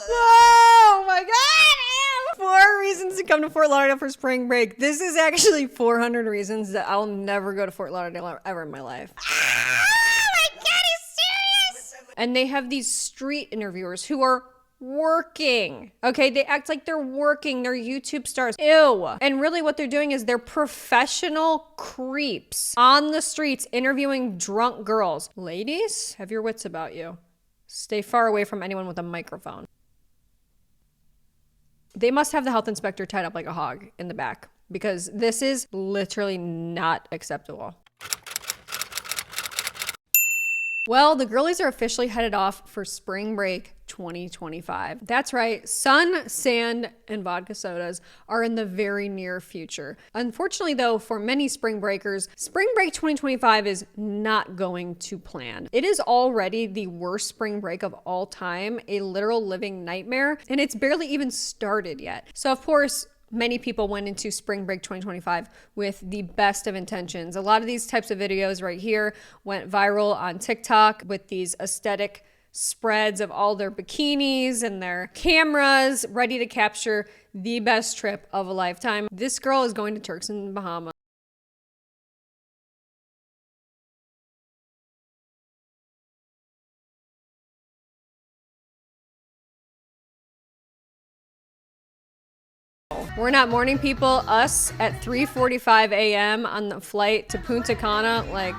Oh my God! 4 reasons to come to Fort Lauderdale for spring break. This is actually 400 reasons that I'll never go to Fort Lauderdale ever in my life. Oh my God, he's serious! And they have these street interviewers who are working. Okay, they act like they're working. They're YouTube stars. Ew. And really what they're doing is they're professional creeps on the streets interviewing drunk girls. Ladies, have your wits about you. Stay far away from anyone with a microphone. They must have the health inspector tied up like a hog in the back because this is literally not acceptable. Well, the girlies are officially headed off for spring break 2025. That's right, sun, sand, and vodka sodas are in the very near future. Unfortunately, though, for many spring breakers, spring break 2025 is not going to plan. It is already the worst spring break of all time, a literal living nightmare, and it's barely even started yet. So, of course, many people went into spring break 2025 with the best of intentions. A lot of these types of videos right here went viral on TikTok with these aesthetic spreads of all their bikinis and their cameras ready to capture the best trip of a lifetime. This girl is going to Turks and Bahamas. We're not morning people. Us at 3:45 a.m. on the flight to Punta Cana, like,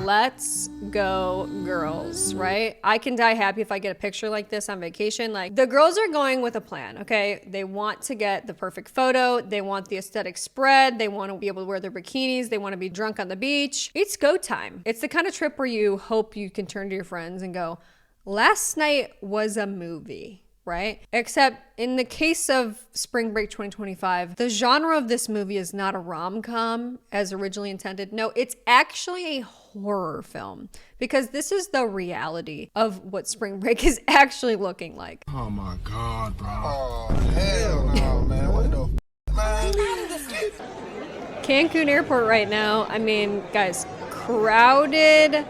let's go girls, right? I can die happy if I get a picture like this on vacation. Like, the girls are going with a plan, okay? They want to get the perfect photo. They want the aesthetic spread. They want to be able to wear their bikinis. They want to be drunk on the beach. It's go time. It's the kind of trip where you hope you can turn to your friends and go, last night was a movie. Right? Except in the case of Spring Break 2025, the genre of this movie is not a rom-com as originally intended. No, it's actually a horror film because this is the reality of what Spring Break is actually looking like. Oh my God, bro. Oh, hell no, man. What the man? Cancun airport right now, I mean, guys, crowded,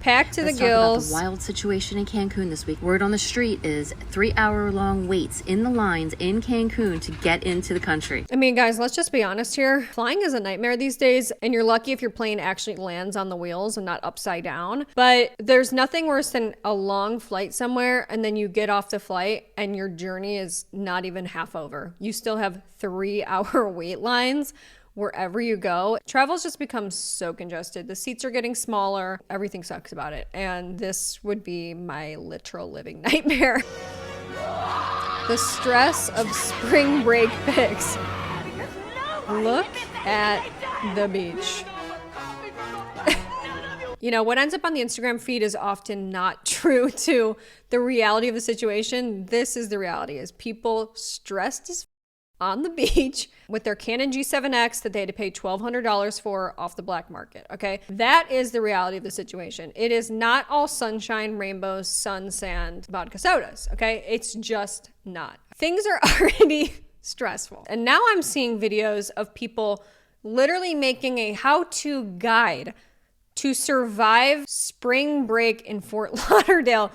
packed to the gills. Talk about the wild situation in Cancun this week. Word on the street is 3-hour-long waits in the lines in Cancun to get into the country. I mean, guys, let's just be honest here. Flying is a nightmare these days, and you're lucky if your plane actually lands on the wheels and not upside down. But there's nothing worse than a long flight somewhere, and then you get off the flight, and your journey is not even half over. You still have 3-hour wait lines wherever you go. Travel's just become so congested. The seats are getting smaller. Everything sucks about it. And this would be my literal living nightmare. The stress of spring break pics. Look at the beach. You know, what ends up on the Instagram feed is often not true to the reality of the situation. This is the reality, is people stressed as on the beach with their Canon G7X that they had to pay $1,200 for off the black market, okay? That is the reality of the situation. It is not all sunshine, rainbows, sun, sand, vodka sodas, okay? It's just not. Things are already stressful. And now I'm seeing videos of people literally making a how-to guide to survive spring break in Fort Lauderdale.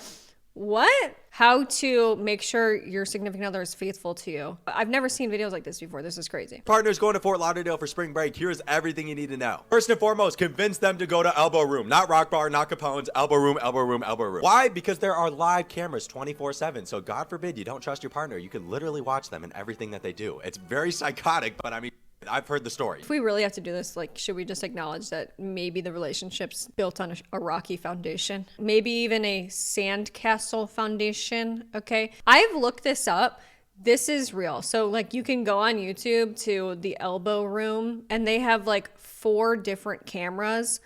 What? How to make sure your significant other is faithful to you. I've never seen videos like this before. This is crazy. Partners going to Fort Lauderdale for spring break. Here's everything you need to know. First and foremost, convince them to go to Elbow Room. Not Rock Bar, not Capone's. Elbow Room, Elbow Room, Elbow Room. Why? Because there are live cameras 24/7. So God forbid you don't trust your partner. You can literally watch them and everything that they do. It's very psychotic, but I mean, I've heard the story. If we really have to do this, like, should we just acknowledge that maybe the relationship's built on a rocky foundation? Maybe even a sandcastle foundation, okay? I've looked this up. This is real. So, like, you can go on YouTube to the Elbow Room, and they have, like, 4 different cameras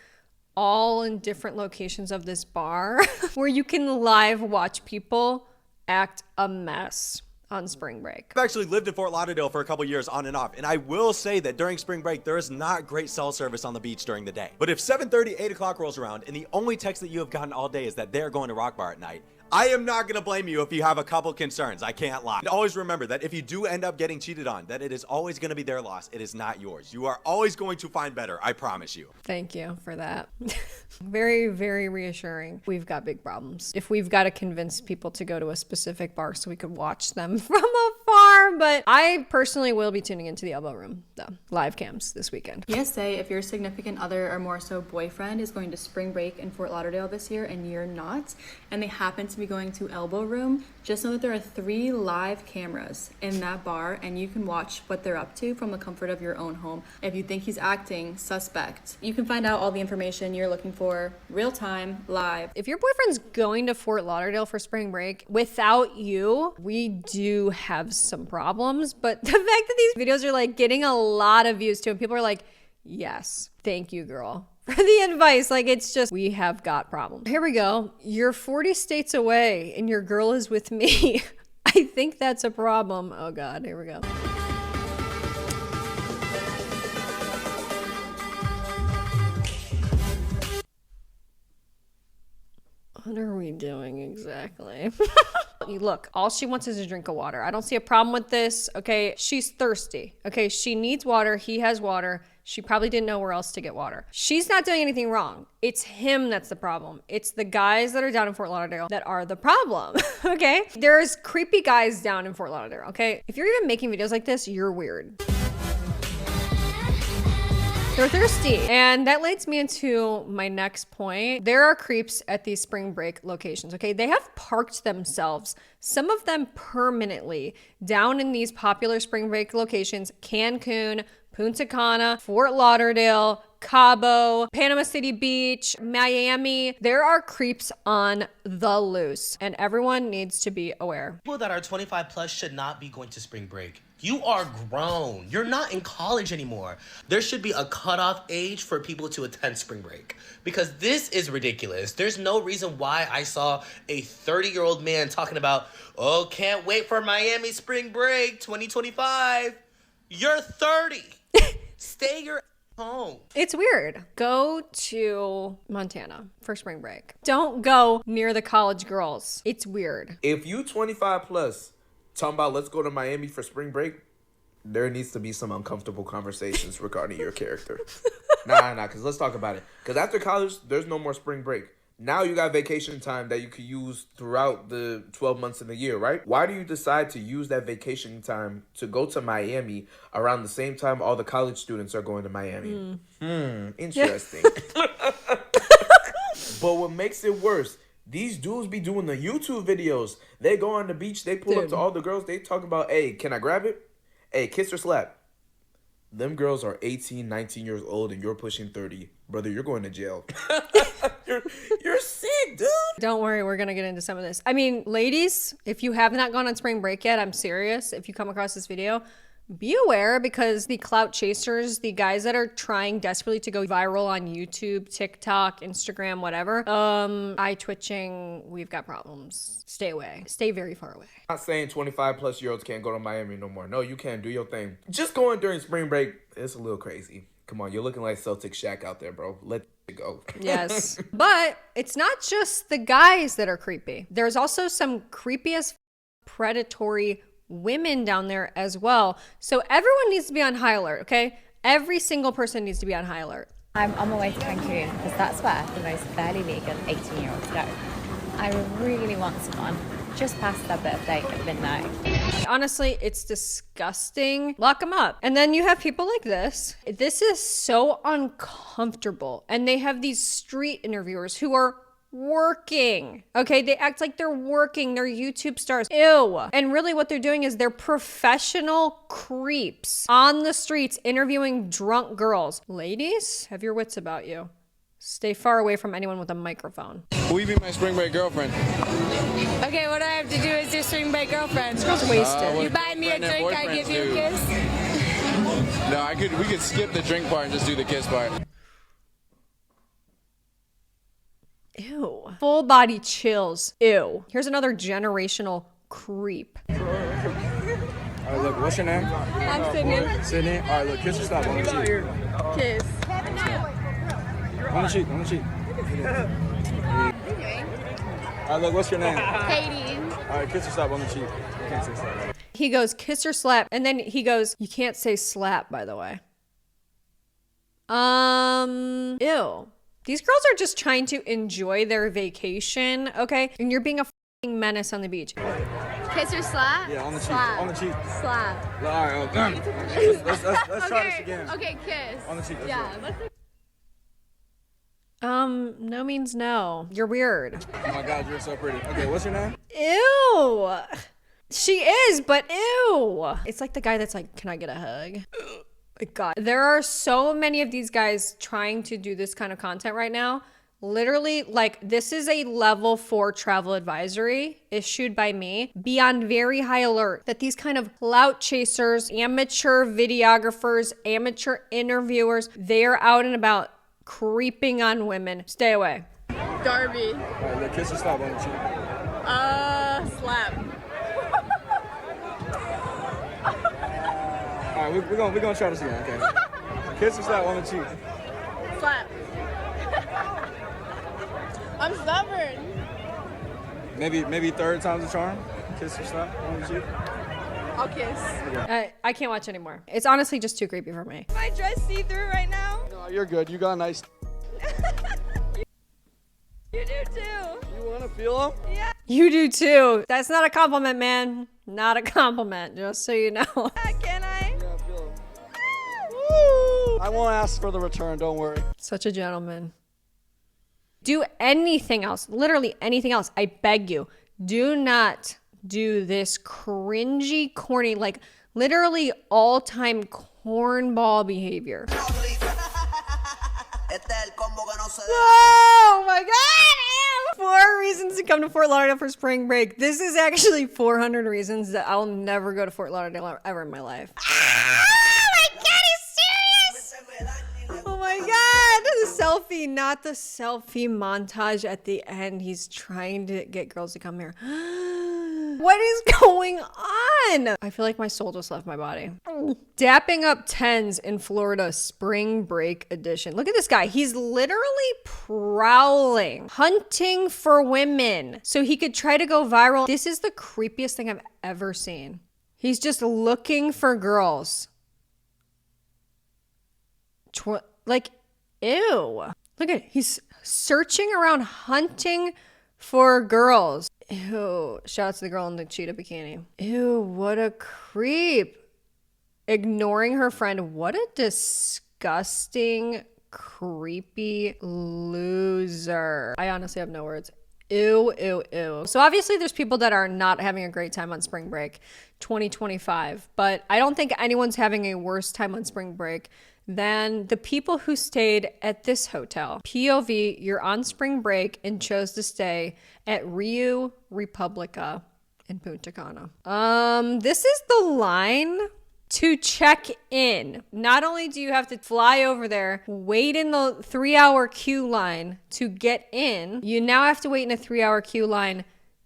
all in different locations of this bar where you can live watch people act a mess on spring break. I've actually lived in Fort Lauderdale for a couple years on and off, and I will say that during spring break, there is not great cell service on the beach during the day. But if 7:30, 8 o'clock rolls around, and the only text that you have gotten all day is that they're going to Rock Bar at night, I am not gonna blame you if you have a couple concerns. I can't lie. And always remember that if you do end up getting cheated on, that it is always gonna be their loss. It is not yours. You are always going to find better. I promise you. Thank you for that. Very, very reassuring. We've got big problems. If we've got to convince people to go to a specific bar so we could watch them from afar, but I personally will be tuning into the Elbow Room, though. Live cams this weekend. PSA, if your significant other or more so boyfriend is going to spring break in Fort Lauderdale this year and you're not, and they happen to be going to Elbow Room, just know that there are 3 live cameras in that bar and you can watch what they're up to from the comfort of your own home. If you think he's acting suspect, you can find out all the information you're looking for real time, live. If your boyfriend's going to Fort Lauderdale for spring break without you, we do have some problems. But the fact that these videos are like getting a lot of views too, and people are like, yes, thank you, girl, for the advice. Like, it's just, we have got problems. Here we go. You're 40 states away and your girl is with me. I think that's a problem. Oh God, here we go. What are we doing exactly? Look, all she wants is a drink of water. I don't see a problem with this. Okay, she's thirsty. Okay, she needs water. He has water. She probably didn't know where else to get water. She's not doing anything wrong. It's him that's the problem. It's the guys that are down in Fort Lauderdale that are the problem. Okay? There's creepy guys down in Fort Lauderdale. Okay? If you're even making videos like this, you're weird. They're thirsty. And that leads me into my next point. There are creeps at these spring break locations, okay? They have parked themselves, some of them permanently, down in these popular spring break locations: Cancun, Punta Cana, Fort Lauderdale, Cabo, Panama City Beach, Miami. There are creeps on the loose, and everyone needs to be aware. People that are 25 plus should not be going to spring break. You are grown. You're not in college anymore. There should be a cutoff age for people to attend spring break, because this is ridiculous. There's no reason why I saw a 30-year-old man talking about, oh, can't wait for Miami spring break 2025. You're 30. Stay your home. It's weird. Go to Montana for spring break. Don't go near the college girls. It's weird. If you 25 plus talking about let's go to Miami for spring break, there needs to be some uncomfortable conversations regarding your character. Nah, because let's talk about it. Because after college, there's no more spring break. Now you got vacation time that you could use throughout the 12 months in the year, right? Why do you decide to use that vacation time to go to Miami around the same time all the college students are going to Miami? Interesting. But what makes it worse, these dudes be doing the YouTube videos. They go on the beach, they pull up to all the girls, they talk about, hey, can I grab it? Hey, kiss or slap. Them girls are 18, 19 years old and you're pushing 30. Brother, you're going to jail. You're sick, dude. Don't worry, we're gonna get into some of this. I mean, ladies, if you have not gone on spring break yet, I'm serious. If you come across this video, be aware, because the clout chasers, the guys that are trying desperately to go viral on YouTube, TikTok, Instagram, whatever, eye twitching, we've got problems. Stay away. Stay very far away. I'm not saying 25 plus year olds can't go to Miami no more. No, you can't. Do your thing. Just going during spring break, it's a little crazy. Come on, you're looking like Celtic Shaq out there, bro. Let it go. Yes. But it's not just the guys that are creepy. There's also some creepy as predatory women down there as well. So everyone needs to be on high alert, okay? Every single person needs to be on high alert. I'm on my way to Cancun because that's where the most barely legal 18-year-olds go. I really want someone just past their birthday at midnight. Honestly, it's disgusting. Lock them up. And then you have people like this. This is so uncomfortable. And they have these street interviewers who are working. Okay, they act like they're working. They're YouTube stars. Ew. And really what they're doing is they're professional creeps on the streets interviewing drunk girls. Ladies, have your wits about you. Stay far away from anyone with a microphone. Will you be my spring break girlfriend? Okay, what I have to do is your spring break girlfriend. This girl's wasted. You buy me a drink, I give you a kiss. No, we could skip the drink part and just do the kiss part. Ew. Full body chills. Ew. Here's another generational creep. All right, look, what's your name? I'm Sydney. Sydney. All right, look, kiss or stop on the cheek. Kiss. On the cheek, on the cheek. All right, look, what's your name? Katie. All right, kiss or slap on the cheek. You can't say slap. He goes, kiss or slap. And then he goes, you can't say slap, by the way. Ew. These girls are just trying to enjoy their vacation, okay? And you're being a fucking menace on the beach. Kiss or slap? Yeah, on the cheek. Slap. On the cheek. Slap. All right, let's try this again. Okay, kiss. On the cheek. Yeah. No means no. You're weird. Oh my God, you're so pretty. Okay, what's your name? Ew. She is, but ew. It's like the guy that's like, can I get a hug? My God. There are so many of these guys trying to do this kind of content right now. Literally, like, this is a level 4 travel advisory issued by me. Be on very high alert that these kind of clout chasers, amateur videographers, amateur interviewers, they are out and about creeping on women. Stay away. Darby. All right, look, kiss or slap on the cheek. Slap. All right, we're gonna try this again, okay? Kiss or slap on the cheek. Slap. I'm stubborn. Maybe third time's a charm. Kiss or slap on the cheek. I'll kiss. I can't watch anymore. It's honestly just too creepy for me. My dress see-through right now? No, you're good. You got a nice. You do too. You wanna feel them? Yeah, You do too. That's not a compliment, man. Not a compliment, just so you know. can I? Yeah, feel them. I won't ask for the return. Don't worry. Such a gentleman. Do anything else, literally anything else. I beg you, do not do this cringy, corny, like literally all-time cornball behavior. Oh my God! Ew. 4 reasons to come to Fort Lauderdale for spring break. This is actually 400 reasons that I'll never go to Fort Lauderdale ever in my life. Oh my God, he's serious! Oh my God, the selfie, not the selfie montage at the end. He's trying to get girls to come here. What is going on? I feel like my soul just left my body. Dapping up 10s in Florida spring break edition. Look at this guy. He's literally prowling, hunting for women so he could try to go viral. This is the creepiest thing I've ever seen. He's just looking for girls. Like, ew. Look at it. He's searching around, hunting for girls. Ew. Shout out to the girl in the cheetah bikini. Ew, what a creep. Ignoring her friend. What a disgusting, creepy loser. I honestly have no words. Ew, ew, ew. So obviously there's people that are not having a great time on spring break 2025, but I don't think anyone's having a worse time on spring break than the people who stayed at this hotel. POV, you're on spring break and chose to stay at Rio Republica in Punta Cana. This is the line to check in. Not only do you have to fly over there, wait in the 3-hour queue line to get in, you now have to wait in a 3-hour queue line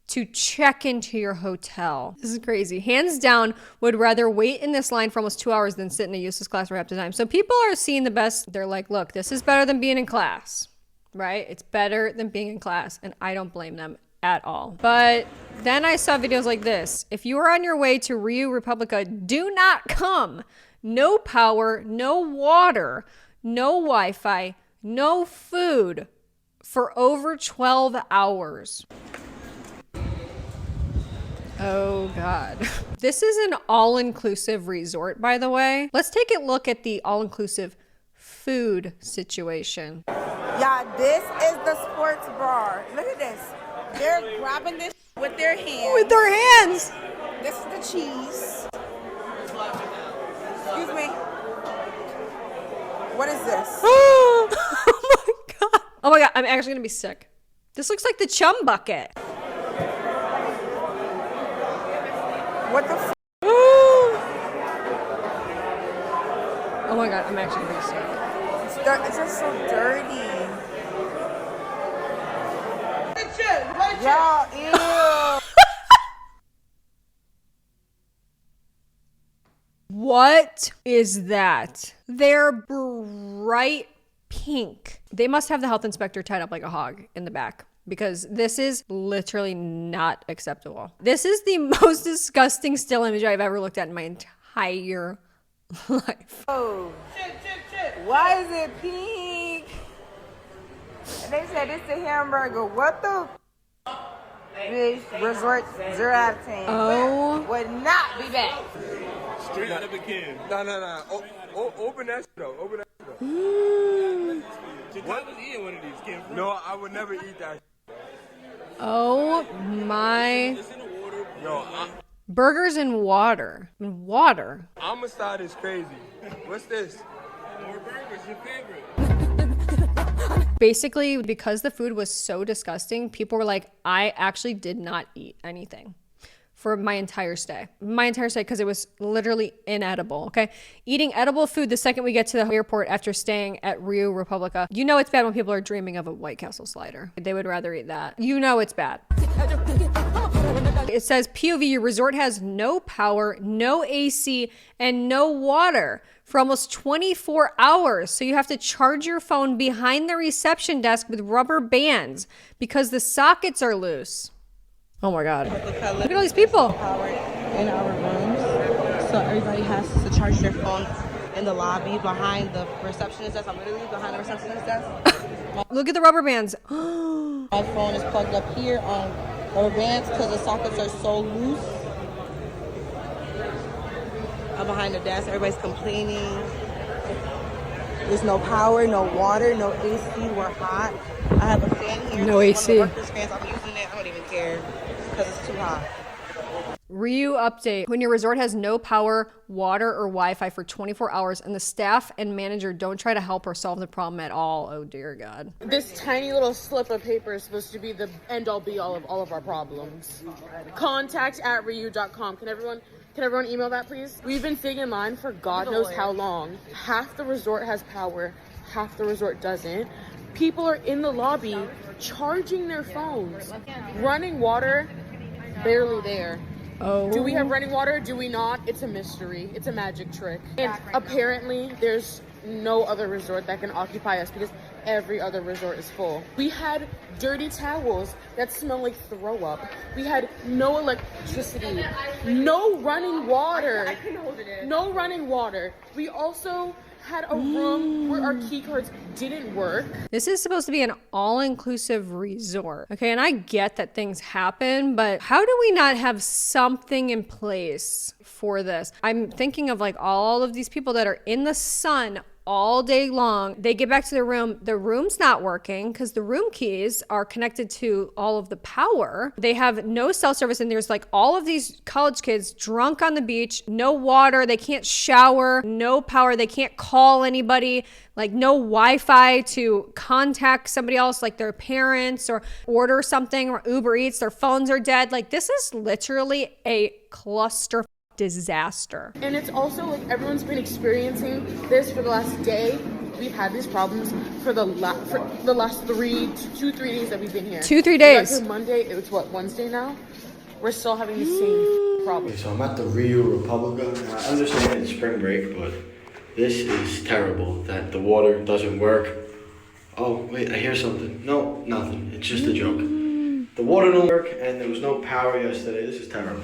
to check into your hotel. This is crazy. Hands down, would rather wait in this line for almost 2 hours than sit in a useless class for half the time. So people are seeing the best. They're like, look, this is better than being in class, right? It's better than being in class, and I don't blame them at all. But then I saw videos like this. If you are on your way to Rio Republica, do not come. No power, no water, no Wi-Fi, no food for over 12 hours. Oh God. This is an all-inclusive resort, by the way. Let's take a look at the all-inclusive food situation. Yeah, this is the sports bar. Look at this. They're grabbing this with their hands. With their hands. This is the cheese. Excuse me. What is this? Oh my God. Oh my God, I'm actually gonna be sick. This looks like the chum bucket. What the f? Oh my God, I'm actually gonna be sick. It's just so dirty. Y'all, ew. What is that? They're bright pink. They must have the health inspector tied up like a hog in the back. because this is literally not acceptable. This is the most disgusting still image I've ever looked at in my entire life. Oh, why is it pink? And they said it's a hamburger. What the? This resort 0 out of 10. Oh. Would not be back. Straight out of a can. No. Open that shit though. Open that shit though. What? Was eating one of these, Kim? No, I would never eat that. Oh my. Yo, Burgers and water. Water. Amistad is crazy. What's this? More burgers, your favorite. Basically, because the food was so disgusting, people were like, I actually did not eat anything for my entire stay. Because it was literally inedible, okay? Eating edible food the second we get to the airport after staying at Rio Republica. You know it's bad when people are dreaming of a White Castle slider. They would rather eat that. You know it's bad. It says POV, your resort has no power, no AC, and no water for almost 24 hours. So you have to charge your phone behind the reception desk with rubber bands because the sockets are loose. Oh my God. Look at all these people. In our rooms. So everybody has to charge their phones in the lobby behind the receptionist desk. I'm literally behind the receptionist desk. Look at the rubber bands. My phone is plugged up here on rubber bands because the sockets are so loose. I'm behind the desk. Everybody's complaining. There's no power, no water, no AC. We're hot. I have a fan here. No AC. One of the workers' fans. I'm using it. I don't even care because it's too hot. Ryu update. When your resort has no power, water, or Wi-Fi for 24 hours and the staff and manager don't try to help or solve the problem at all, oh dear God. This tiny little slip of paper is supposed to be the end-all be-all of all of our problems. Contact@ryu.com. Can everyone email that, please? We've been sitting in line for God knows how long. Half the resort has power, half the resort doesn't. People are in the lobby charging their phones. Running water, barely there. Oh. Do we have running water? Do we not? It's a mystery. It's a magic trick. And apparently there's no other resort that can occupy us because every other resort is full. We had dirty towels that smell like throw up. We had no electricity, no running water. No running water. We also had a room where our key cards didn't work. This is supposed to be an all-inclusive resort. Okay, and I get that things happen, but how do we not have something in place for this? I'm thinking of like all of these people that are in the sun all day long. They get back to their room. The room's not working because the room keys are connected to all of the power. They have no cell service, and there's like all of these college kids drunk on the beach, no water, they can't shower, no power, they can't call anybody, like no Wi-Fi to contact somebody else, like their parents, or order something, or Uber Eats, their phones are dead. Like this is literally a cluster disaster. And it's also like everyone's been experiencing this for the last day. We've had these problems for the last 3 days that we've been here. 2-3 days. We got here Monday. It was what, Wednesday now? We're still having the same problem. Okay, so I'm at the Rio Republica. I understand it's spring break, but this is terrible that the water doesn't work. Oh, wait, I hear something. No, nothing. It's just a joke. The water don't work, and there was no power yesterday. This is terrible.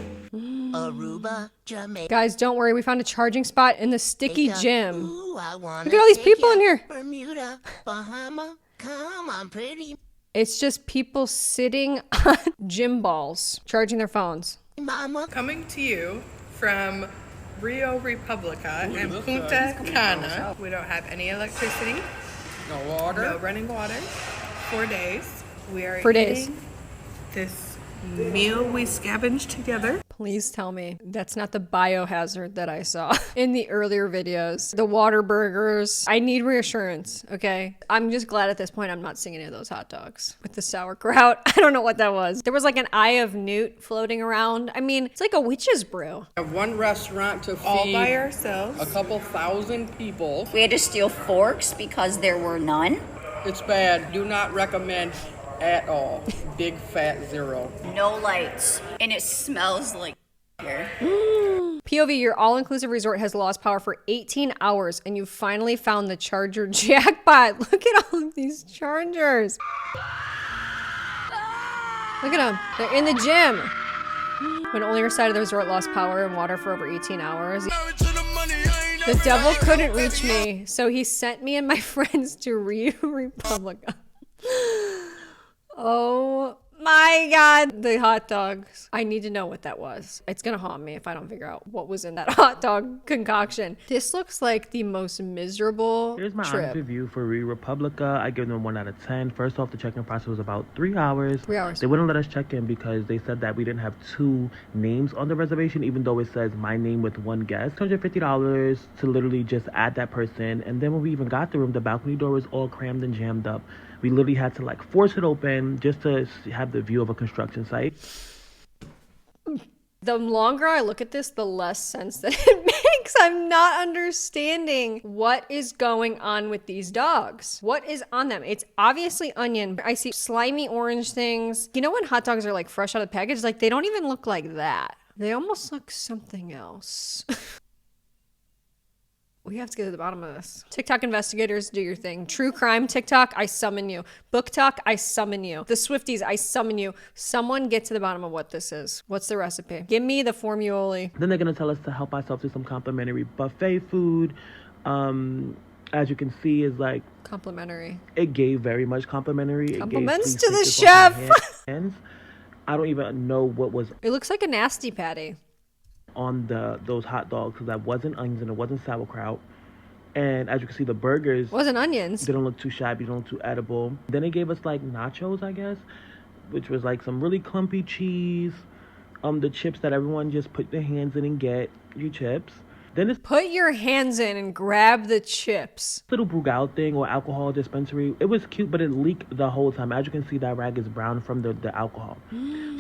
Aruba, Jamaica. Guys, don't worry. We found a charging spot in the sticky gym. Ooh, Look at all these people in here. Bermuda, Bahama, come on, pretty It's just people sitting on gym balls, charging their phones. mama. Coming to you from Rio Republica and Punta Cana. We don't have any electricity, no water, no running water. 4 days. We are 4 days. eating this meal we scavenged together. Please tell me that's not the biohazard that I saw in the earlier videos. The water burgers. I need reassurance, okay? I'm just glad at this point I'm not seeing any of those hot dogs with the sauerkraut. I don't know what that was. There was like an eye of newt floating around. I mean, it's like a witch's brew. At one restaurant to feed all by ourselves. a couple thousand people. We had to steal forks because there were none. It's bad. Do not recommend at all. Big fat zero. No lights. And it smells like here. POV, your all-inclusive resort has lost power for 18 hours and you finally found the charger jackpot. Look at all of these chargers. Look at them. They're in the gym. When only her side of the resort lost power and water for over 18 hours. The devil couldn't reach me, so he sent me and my friends to Rio Republica. Oh my God. The hot dogs. I need to know what that was. It's gonna haunt me if I don't figure out what was in that hot dog concoction. This looks like the most miserable Here's my trip. honest review for Re Republica. I give them 1 out of 10. First off, the check-in process was about 3 hours. 3 hours. They wouldn't let us check in because they said that we didn't have 2 names on the reservation, even though it says my name with 1 guest. $150 to literally just add that person. And then when we even got the room, the balcony door was all crammed and jammed up. We literally had to like force it open just to have the view of a construction site. The longer I look at this, the less sense that it makes. I'm not understanding what is going on with these dogs. What is on them? It's obviously onion. I see slimy orange things. You know when hot dogs are like fresh out of the package? Like they don't even look like that. They almost look something else. We have to get to the bottom of this. TikTok investigators, do your thing. True crime TikTok, I summon you. Book talk, I summon you. The Swifties, I summon you. Someone get to the bottom of what this is. What's the recipe? Give me the formuoli. Then they're going to tell us to help ourselves to some complimentary buffet food. As you can see, is like... Complimentary. It gave very much complimentary. Compliments to the chef. I don't even know what was... It looks like a nasty patty. On those hot dogs, because that wasn't onions and it wasn't sauerkraut. And as you can see, the burgers wasn't onions. They don't look too shabby, they don't look too edible. Then they gave us like nachos, I guess, which was like some really clumpy cheese. The chips that everyone just put their hands in and get your chips. Then it's put your hands in and grab the chips. Little Brugal thing or alcohol dispensary. It was cute, but it leaked the whole time. As you can see, that rag is brown from the alcohol.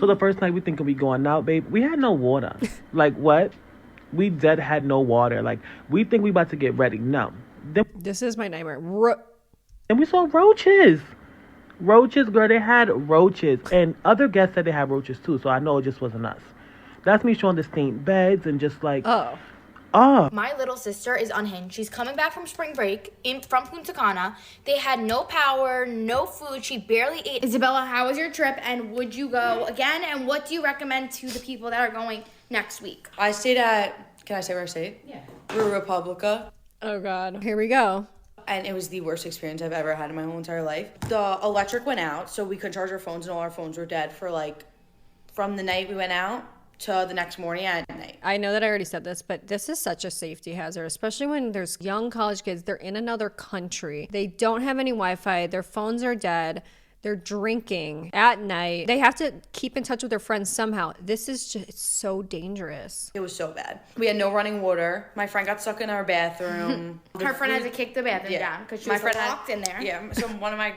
So the first night we thinking we going out, babe, we had no water. Like what? We dead had no water. Like we think we about to get ready. No. Then, this is my nightmare. And we saw roaches. Roaches, girl, they had roaches. And other guests said they had roaches too. So I know it just wasn't us. That's me showing the stained beds and just like... My little sister is unhinged. She's coming back from spring break from Punta Cana. They had no power, no food. She barely ate. Isabella, how was your trip and would you go again? And what do you recommend to the people that are going next week? I stayed at, can I say where I stayed? Yeah. Re Republica. Oh God, here we go. And it was the worst experience I've ever had in my whole entire life. The electric went out, so we couldn't charge our phones and all our phones were dead for like, from the night we went out to the next morning at night. I know that I already said this, but this is such a safety hazard, especially when there's young college kids. They're in another country. They don't have any Wi-Fi. Their phones are dead. They're drinking at night. They have to keep in touch with their friends somehow. This is just, it's so dangerous. It was so bad. We had no running water. My friend got stuck in our bathroom. Her friend had to kick the bathroom down because she was locked in there. Yeah, so one of my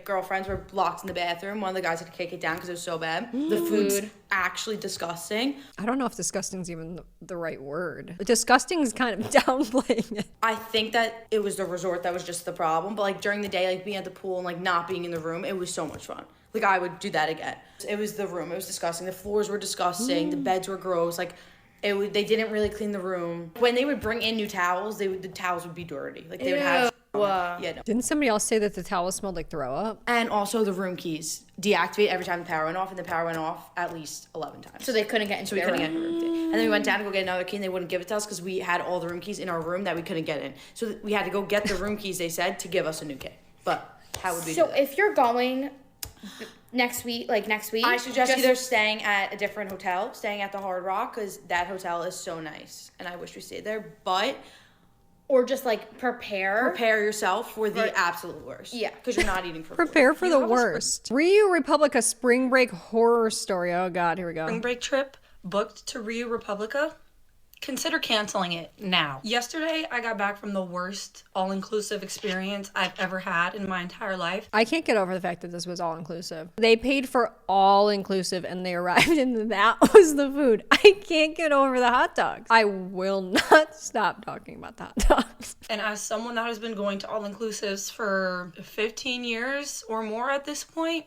girlfriends were locked in the bathroom. One of the guys had to kick it down because it was so bad. The food's actually disgusting. I don't know if disgusting is even the right word. Disgusting is kind of downplaying it. I think that it was the resort that was just the problem. But like during the day, like being at the pool and like not being in the room, it was so much fun. Like I would do that again. It was the room. It was disgusting. The floors were disgusting. The beds were gross. Like they didn't really clean the room. When they would bring in new towels, the towels would be dirty. Like they would have... Yeah, no. Didn't somebody else say that the towel smelled like throw up? And also the room keys deactivate every time the power went off, and the power went off at least 11 times. So they couldn't get into the room. And then we went down to go get another key, and they wouldn't give it to us because we had all the room keys in our room that we couldn't get in. So we had to go get the room keys, they said, to give us a new key. But how would we do that? So if you're going next week, I suggest either staying at a different hotel, staying at the Hard Rock, because that hotel is so nice, and I wish we stayed there, but... Or just like prepare yourself for the absolute worst. Yeah. Because you're not eating for Prepare for the worst. Rio Republica spring break horror story. Oh God, here we go. Spring break trip booked to Rio Republica. Consider canceling it now. Yesterday, I got back from the worst all-inclusive experience I've ever had in my entire life. I can't get over the fact that this was all-inclusive. They paid for all-inclusive and they arrived and that was the food. I can't get over the hot dogs. I will not stop talking about the hot dogs. And as someone that has been going to all-inclusives for 15 years or more at this point,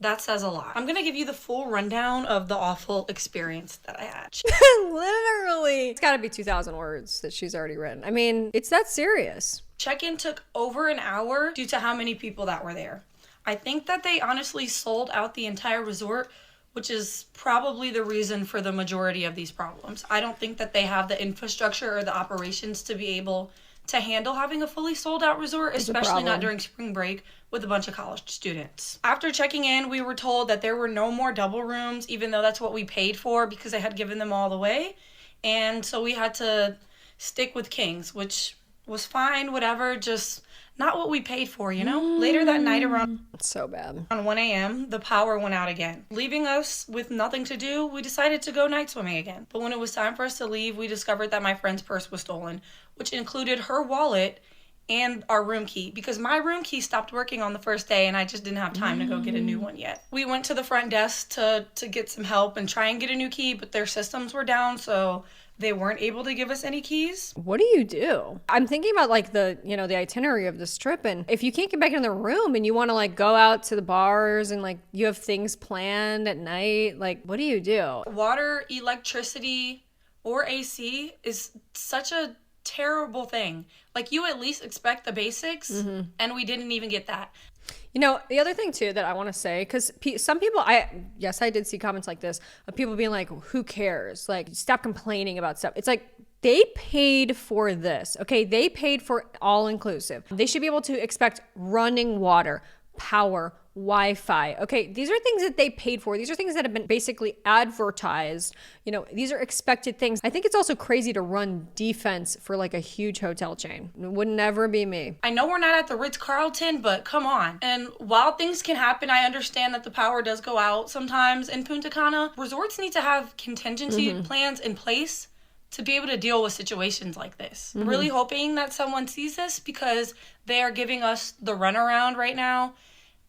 that says a lot. I'm gonna give you the full rundown of the awful experience that I had. Literally. It's gotta be 2,000 words that she's already written. I mean, it's that serious. Check-in took over an hour due to how many people that were there. I think that they honestly sold out the entire resort which is probably the reason for the majority of these problems. I don't think that they have the infrastructure or the operations to be able to handle having a fully sold out resort, especially not during spring break with a bunch of college students. After checking in, we were told that there were no more double rooms, even though that's what we paid for because I had given them all away. And so we had to stick with kings, which was fine, whatever, just not what we paid for, you know? Later that night around so bad. Around 1 a.m., the power went out again. Leaving us with nothing to do, we decided to go night swimming again. But when it was time for us to leave, we discovered that my friend's purse was stolen, which included her wallet and our room key, because my room key stopped working on the first day and I just didn't have time to go get a new one yet. We went to the front desk to get some help and try and get a new key, but their systems were down, so they weren't able to give us any keys. What do you do? I'm thinking about like the itinerary of this trip, and if you can't get back in the room and you want to like go out to the bars and like you have things planned at night, like what do you do? Water, electricity, or AC is such a terrible thing. Like you at least expect the basics, and we didn't even get that. You know, the other thing too that I want to say, because some people, I did see comments like this of people being like, who cares? Like, stop complaining about stuff. It's like, they paid for this, okay? They paid for all inclusive. They should be able to expect running water, power, Wi-Fi. Okay, these are things that they paid for. These are things that have been basically advertised. You know, these are expected things. I think it's also crazy to run defense for like a huge hotel chain. It would never be me. I know we're not at the Ritz-Carlton, but come on. And while things can happen, I understand that the power does go out sometimes in Punta Cana. Resorts need to have contingency plans in place to be able to deal with situations like this. I'm really hoping that someone sees this because they are giving us the runaround right now.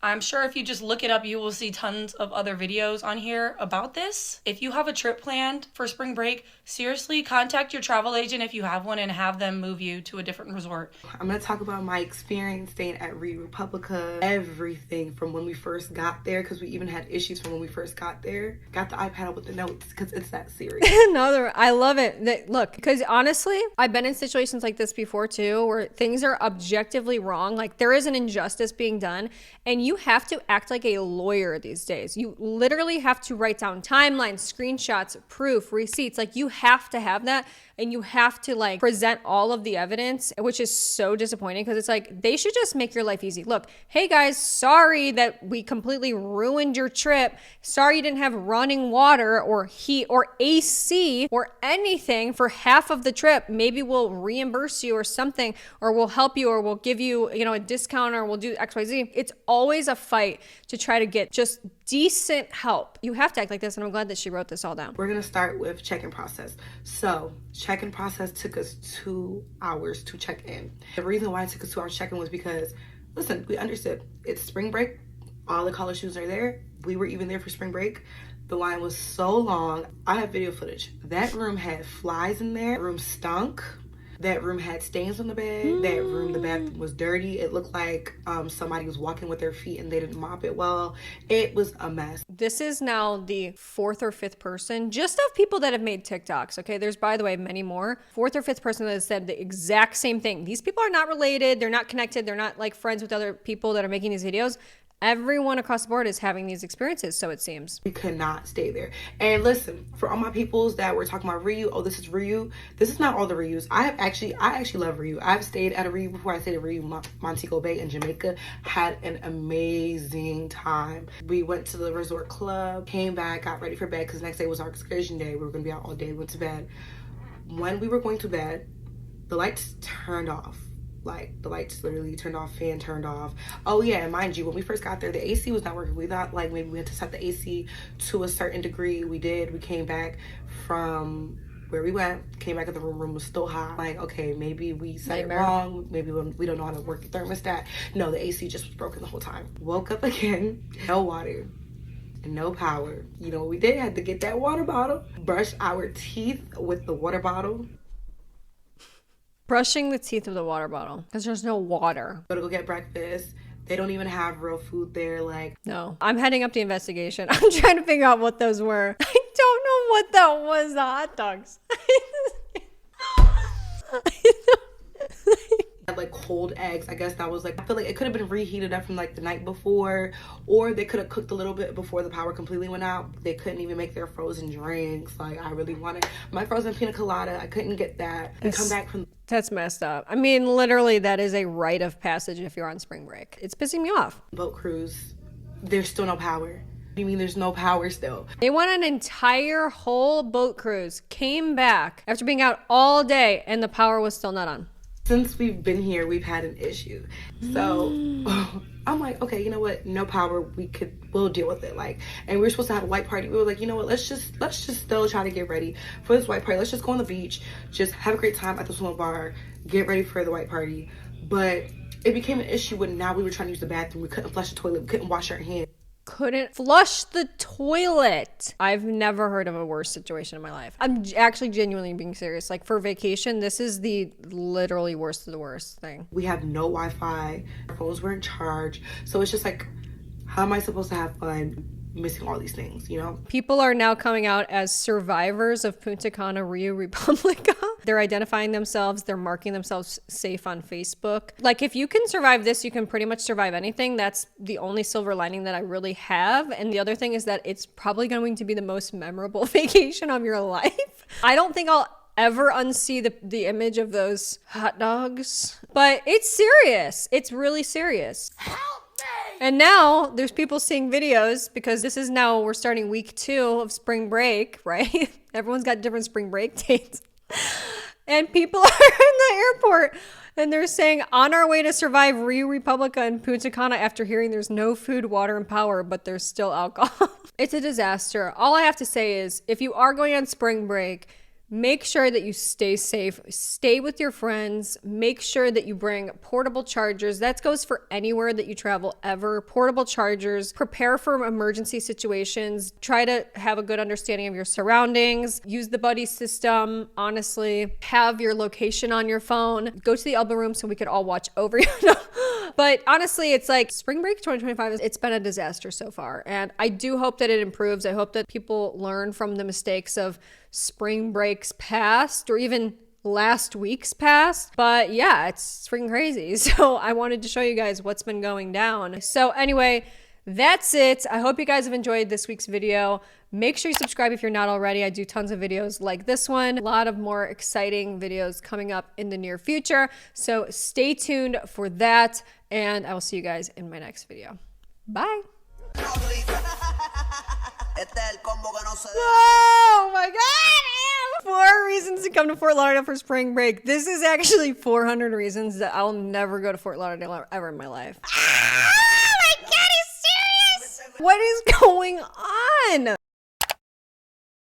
I'm sure if you just look it up, you will see tons of other videos on here about this. If you have a trip planned for spring break, seriously, contact your travel agent if you have one and have them move you to a different resort. I'm going to talk about my experience staying at Republica. Everything from when we first got there, because we even had issues from when we first got there. Got the iPad up with the notes because it's that serious. I love it. Look, because honestly, I've been in situations like this before too, where things are objectively wrong. Like there is an injustice being done, and you have to act like a lawyer these days. You literally have to write down timelines, screenshots, proof, receipts. Like you have to have that, and you have to like present all of the evidence, which is so disappointing because it's like they should just make your life easy. Look, hey guys, sorry that we completely ruined your trip. Sorry you didn't have running water or heat or AC or anything for half of the trip. Maybe we'll reimburse you or something, or we'll help you, or we'll give you, a discount, or we'll do XYZ. It's always a fight to try to get just decent help. You have to act like this, and I'm glad that she wrote this all down. We're gonna start with check-in process. So check-in process took us 2 hours to check in. The reason why it took us 2 hours to check in was because, listen, we understood it's spring break. All the college students are there. We were even there for spring break. The line was so long. I have video footage. That room had flies in there. The room stunk. That room had stains on the bed. That room, the bathroom was dirty. It looked like somebody was walking with their feet and they didn't mop it well. It was a mess. This is now the 4th or 5th person, just of people that have made TikToks. Okay, there's, by the way, many more. 4th or 5th person that has said the exact same thing. These people are not related. They're not connected. They're not like friends with other people that are making these videos. Everyone across the board is having these experiences, so it seems. We could not stay there. And listen, for all my peoples that were talking about Ryu, this is Ryu. This is not all the Ryus. I actually love Ryu. I've stayed at a Ryu before. I stayed at Ryu Montego Bay in Jamaica. Had an amazing time. We went to the resort club, came back, got ready for bed because the next day was our excursion day. We were going to be out all day. We went to bed. When we were going to bed, the lights turned off. Like the lights literally turned off, fan turned off. Oh yeah, and mind you, when we first got there, the AC was not working. We thought like maybe we had to set the AC to a certain degree. We did. We came back from where we went, came back in the room was still hot. Like, okay, maybe we set it wrong. Maybe we don't know how to work the thermostat. No, the AC just was broken the whole time. Woke up again, no water and no power. You know what we did? Had to get that water bottle, brush our teeth with the water bottle. Brushing the teeth with the water bottle because there's no water. Go get breakfast. They don't even have real food there. Like, no, I'm heading up the investigation. I'm trying to figure out what those were. I don't know what that was. The hot dogs. Had like cold eggs. I guess that was like, I feel like it could have been reheated up from like the night before, or they could have cooked a little bit before the power completely went out. They couldn't even make their frozen drinks. Like, I really wanted my frozen pina colada. I couldn't get that. And come back from That's messed up. I mean, literally, that is a rite of passage if you're on spring break. It's pissing me off. boat cruise. There's still no power. You mean there's no power still? They went an entire whole boat cruise, came back after being out all day, and the power was still not on. Since we've been here, we've had an issue. So I'm like, okay, you know what? No power. We'll deal with it. Like, and we were supposed to have a white party. We were like, you know what? Let's just still try to get ready for this white party. Let's just go on the beach, just have a great time at the swim bar, get ready for the white party. But it became an issue when now we were trying to use the bathroom. We couldn't flush the toilet. We couldn't wash our hands. Couldn't flush the toilet. I've never heard of a worse situation in my life. I'm actually genuinely being serious. Like, for vacation, this is the literally worst of the worst thing. We have no Wi-Fi. Our phones weren't charged. So it's just like, how am I supposed to have fun missing all these things, you know? People are now coming out as survivors of Punta Cana Rio Republica. They're identifying themselves. They're marking themselves safe on Facebook. Like, if you can survive this, you can pretty much survive anything. That's the only silver lining that I really have. And the other thing is that it's probably going to be the most memorable vacation of your life. I don't think I'll ever unsee the image of those hot dogs. But it's serious. It's really serious. And now there's people seeing videos because this is now, we're starting week 2 of spring break, right? Everyone's got different spring break dates. And people are in the airport and they're saying, on our way to survive Rio Republica and Punta Cana after hearing there's no food, water, and power, but there's still alcohol. It's a disaster. All I have to say is, if you are going on spring break, make sure that you stay safe, stay with your friends, make sure that you bring portable chargers. That goes for anywhere that you travel ever. Portable chargers, prepare for emergency situations, try to have a good understanding of your surroundings, use the buddy system, honestly, have your location on your phone, go to the elbow room so we could all watch over you. But honestly, it's like spring break 2025, it's been a disaster so far. And I do hope that it improves. I hope that people learn from the mistakes of spring breaks past, or even last week's past. But yeah, it's freaking crazy. So I wanted to show you guys what's been going down. So anyway, that's it. I hope you guys have enjoyed this week's video. Make sure you subscribe if you're not already. I do tons of videos like this one. A lot of more exciting videos coming up in the near future. So stay tuned for that. And I will see you guys in my next video. Bye. Oh my God! 4 reasons to come to Fort Lauderdale for spring break. This is actually 400 reasons that I'll never go to Fort Lauderdale ever in my life. Oh my God, he's serious! What is going on?